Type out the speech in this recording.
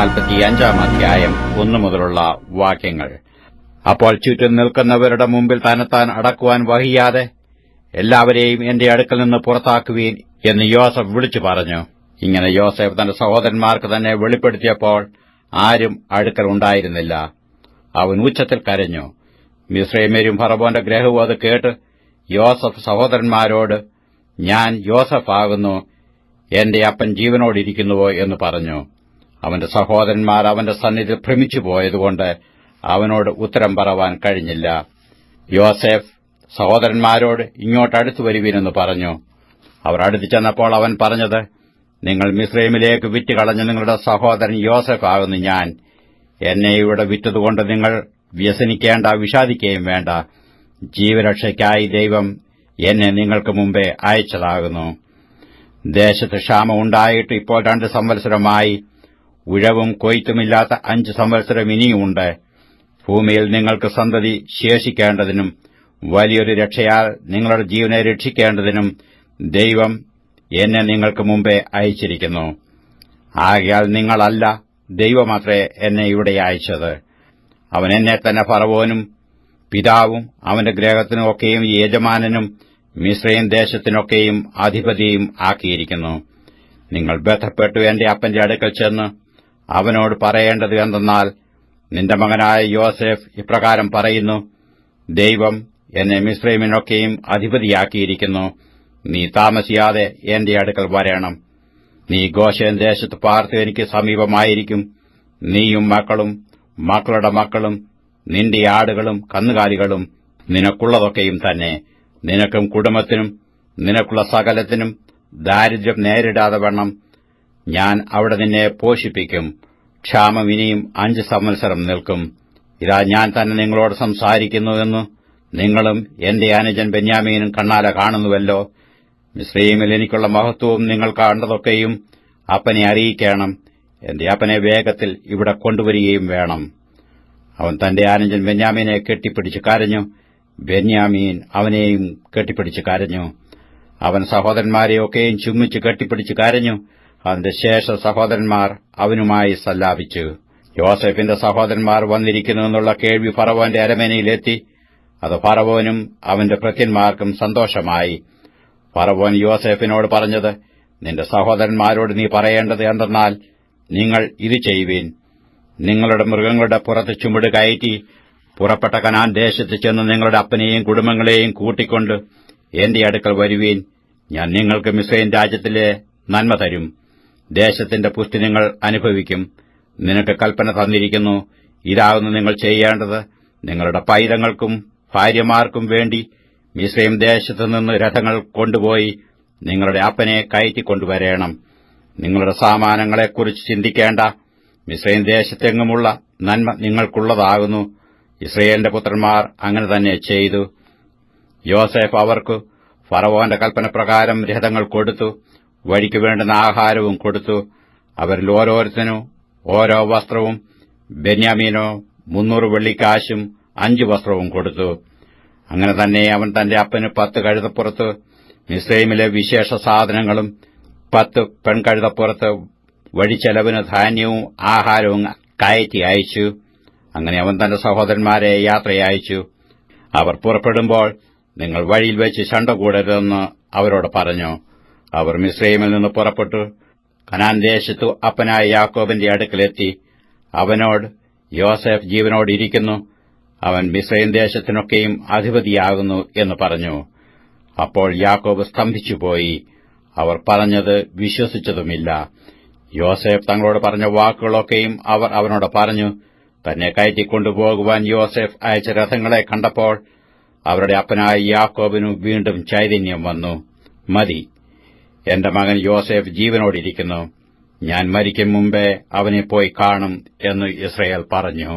45 അധ്യായം 1 മുതലുള്ള വാക്യങ്ങൾ. അപ്പോൾ ചുറ്റും നിൽക്കുന്നവരുടെ മുമ്പിൽ തന്നെത്താൻ അടക്കുവാൻ വഹിയാതെ എല്ലാവരെയും എന്റെ അടുക്കൽ നിന്ന് പുറത്താക്കുവീൻ എന്ന് യോസഫ് വിളിച്ചു പറഞ്ഞു. ഇങ്ങനെ യോസഫ് തന്റെ സഹോദരന്മാർക്ക് തന്നെ വെളിപ്പെടുത്തിയപ്പോൾ ആരും അടുക്കൽ ഉണ്ടായിരുന്നില്ല. അവൻ ഉച്ചത്തിൽ കരഞ്ഞു. മിസ്രയീമ്യരും ഫറവോന്റെ ഗൃഹവും അത് കേട്ട് യോസഫ് സഹോദരന്മാരോട്, ഞാൻ യോസഫ് ആകുന്നു, എന്റെ അപ്പൻ ജീവനോടിരിക്കുന്നുവോ എന്ന് പറഞ്ഞു. അവന്റെ സഹോദരന്മാർ അവന്റെ സന്നിധിയിൽ ഭ്രമിച്ചുപോയതുകൊണ്ട് അവനോട് ഉത്തരം പറവാൻ കഴിഞ്ഞില്ല. യോസേഫ് സഹോദരന്മാരോട്, ഇങ്ങോട്ടടുത്തു വരുവീനെന്ന് പറഞ്ഞു. അവർ അടുത്തു ചെന്നപ്പോൾ അവൻ പറഞ്ഞത്, നിങ്ങൾ മിസ്രയീമിലേക്ക് വിറ്റുകളഞ്ഞ നിങ്ങളുടെ സഹോദരൻ യോസഫ് ആകുന്നു ഞാൻ. എന്നെ ഇവിടെ വിറ്റതുകൊണ്ട് നിങ്ങൾ വ്യസനിക്കേണ്ട, വിഷാദിക്കുകയും വേണ്ട. ജീവരക്ഷയ്ക്കായി ദൈവം എന്നെ നിങ്ങൾക്ക് മുമ്പേ അയച്ചതാകുന്നു. ദേശത്ത് ക്ഷാമം ഉണ്ടായിട്ട് ഇപ്പോൾ 2 സംവത്സരമായി. ഉഴവും കൊയ്ത്തുമില്ലാത്ത 5 സംവത്സരം ഇനിയുമുണ്ട്. ഭൂമിയിൽ നിങ്ങൾക്ക് സന്തതി ശേഷിക്കേണ്ടതിനും വലിയൊരു രക്ഷയാൽ നിങ്ങളുടെ ജീവനെ രക്ഷിക്കേണ്ടതിനും ദൈവം എന്നെ നിങ്ങൾക്ക് മുമ്പേ അയച്ചിരിക്കുന്നു. ആകയാൽ നിങ്ങളല്ല, ദൈവമത്രേ എന്നെ ഇവിടെ അയച്ചത്. അവൻ എന്നെ തന്നെ ഫറവോനും പിതാവും അവന്റെ ഗൃഹത്തിനും ഒക്കെയും യജമാനനും മിസ്രയീം ദേശത്തിനൊക്കെയും അധിപതിയും ആക്കിയിരിക്കുന്നു. നിങ്ങൾ ബന്ധപ്പെട്ടു എന്റെ അപ്പന്റെ അടുക്കൽ ചെന്ന് അവനോട് പറയേണ്ടത് എന്തെന്നാൽ, നിന്റെ മകനായ യോസേഫ് ഇപ്രകാരം പറയുന്നു, ദൈവം എന്നെ മിസ്രയീമിനൊക്കെയും അധിപതിയാക്കിയിരിക്കുന്നു. നീ താമസിയാതെ എന്റെ അടുക്കൽ വരേണം. നീ ഗോശേൻ ദേശത്ത് പാർത്ത് എനിക്ക് സമീപമായിരിക്കും. നീയും മക്കളും മക്കളുടെ മക്കളും നിന്റെ ആടുകളും കന്നുകാലികളും നിനക്കുള്ളതൊക്കെയും തന്നെ. നിനക്കും കുടുംബത്തിനും നിനക്കുള്ള സകലത്തിനും ദാരിദ്ര്യം നേരിടാതെ വണ്ണം ഞാൻ അവിടെ നിന്നെ പോഷിപ്പിക്കും. ക്ഷാമം ഇനിയും 5 സംവത്സരം നിൽക്കും. ഇതാ ഞാൻ തന്നെ നിങ്ങളോട് സംസാരിക്കുന്നുവെന്ന് നിങ്ങളും എന്റെ അനുജൻ ബെന്യാമീനും കണ്ണാലെ കാണുന്നുവല്ലോ. മിസ്രയീമിൽ എനിക്കുള്ള മഹത്വവും നിങ്ങൾ കണ്ടതൊക്കെയും അപ്പനെ അറിയിക്കണം. എന്റെ അപ്പനെ വേഗത്തിൽ ഇവിടെ കൊണ്ടുവരികയും വേണം. അവൻ തന്റെ അനുജൻ ബെന്യാമീനെ കെട്ടിപ്പിടിച്ച് കരഞ്ഞു. ബെന്യാമീൻ അവനെയും കെട്ടിപ്പിടിച്ച് കരഞ്ഞു. അവൻ സഹോദരന്മാരെയൊക്കെയും ചുമ്മിച്ച് കെട്ടിപ്പിടിച്ച് കരഞ്ഞു. അവന്റെ ശേഷ സഹോദരന്മാർ അവനുമായി സല്ലാപിച്ചു. യോസേഫിന്റെ സഹോദരന്മാർ വന്നിരിക്കുന്നുവെന്നുള്ള കേൾവി ഫറവോന്റെ അരമനയിലെത്തി. അത് ഫറവോനും അവന്റെ ഭൃത്യന്മാർക്കും സന്തോഷമായി. ഫറവോൻ യോസേഫിനോട് പറഞ്ഞത്, നിന്റെ സഹോദരന്മാരോട് നീ പറയേണ്ടത് എന്തെന്നാൽ, നിങ്ങൾ ഇത് ചെയ്യുവീൻ. നിങ്ങളുടെ മൃഗങ്ങളുടെ പുറത്ത് ചുമട് കയറ്റി പുറപ്പെട്ട കനാൻ ദേശത്ത് ചെന്ന് നിങ്ങളുടെ അപ്പനെയും കുടുംബങ്ങളെയും കൂട്ടിക്കൊണ്ട് എന്റെ അടുക്കൽ വരുവീൻ. ഞാൻ നിങ്ങൾക്ക് മിസ്രയീം രാജ്യത്തിലെ നന്മ തരും. ദേശത്തിന്റെ പുഷ്ടി നിങ്ങൾ അനുഭവിക്കും. നിനക്ക് കൽപ്പന തന്നിരിക്കുന്നു. ഇതാകുന്നു നിങ്ങൾ ചെയ്യേണ്ടത്. നിങ്ങളുടെ പൈതങ്ങൾക്കും ഭാര്യമാർക്കും വേണ്ടി മിസ്രയീം ദേശത്തുനിന്ന് രഥങ്ങൾ കൊണ്ടുപോയി നിങ്ങളുടെ അപ്പനെ കയറ്റിക്കൊണ്ടുവരേണം. നിങ്ങളുടെ സാമാനങ്ങളെക്കുറിച്ച് ചിന്തിക്കേണ്ട. മിസ്രയീം ദേശത്തെങ്ങുമുള്ള നന്മ നിങ്ങൾക്കുള്ളതാകുന്നു. ഇസ്രയേലിന്റെ പുത്രന്മാർ അങ്ങനെ തന്നെ ചെയ്തു. യോസേഫ് അവർക്ക് ഫറവോന്റെ കൽപ്പനപ്രകാരം രഥങ്ങൾ കൊടുത്തു. വഴിക്ക് വേണ്ടുന്ന ആഹാരവും കൊടുത്തു. അവരിൽ ഓരോരുത്തനും ഓരോ വസ്ത്രവും, ബെന്യാമീനോ 300 വെള്ളിക്കാശും 5 വസ്ത്രവും കൊടുത്തു. അങ്ങനെ തന്നെ അവൻ തന്റെ അപ്പന് 10 കഴുതപ്പുറത്ത് മിസ്രയീമിലെ വിശേഷ സാധനങ്ങളും 10 പെൺകഴുതപ്പുറത്ത് വഴിച്ചെലവിന് ധാന്യവും ആഹാരവും കയറ്റി അയച്ചു. അങ്ങനെ അവൻ തന്റെ സഹോദരന്മാരെ യാത്രയയച്ചു. അവർ പുറപ്പെടുമ്പോൾ, നിങ്ങൾ വഴിയിൽ വെച്ച് ശണ്ട കൂടരുതെന്ന് അവരോട് പറഞ്ഞു. അവർ മിസ്രയീമിൽ നിന്ന് പുറപ്പെട്ടു കനാൻ ദേശത്തു അപ്പനായ യാക്കോബിന്റെ അടുക്കലെത്തി. അവനോട്, യോസേഫ് ജീവനോടിരിക്കുന്നു, അവൻ മിസ്രയീം ദേശത്തിനൊക്കെയും അധിപതിയാകുന്നു എന്ന് പറഞ്ഞു. അപ്പോൾ യാക്കോബ് സ്തംഭിച്ചുപോയി. അവർ പറഞ്ഞത് വിശ്വസിച്ചതുമില്ല. യോസേഫ് തങ്ങളോട് പറഞ്ഞ വാക്കുകളൊക്കെയും അവർ അവനോട് പറഞ്ഞു. തന്നെ കയറ്റിക്കൊണ്ടുപോകുവാൻ യോസേഫ് അയച്ച രഥങ്ങളെ കണ്ടപ്പോൾ അവരുടെ അപ്പനായ യാക്കോബിനു വീണ്ടും ചൈതന്യം വന്നു. മതി, എന്റെ മകൻ യോസേഫ് ജീവനോടിരിക്കുന്നു. ഞാൻ മരിക്കും മുമ്പേ അവനെ പോയി കാണും എന്ന് ഇസ്രായേൽ പറഞ്ഞു.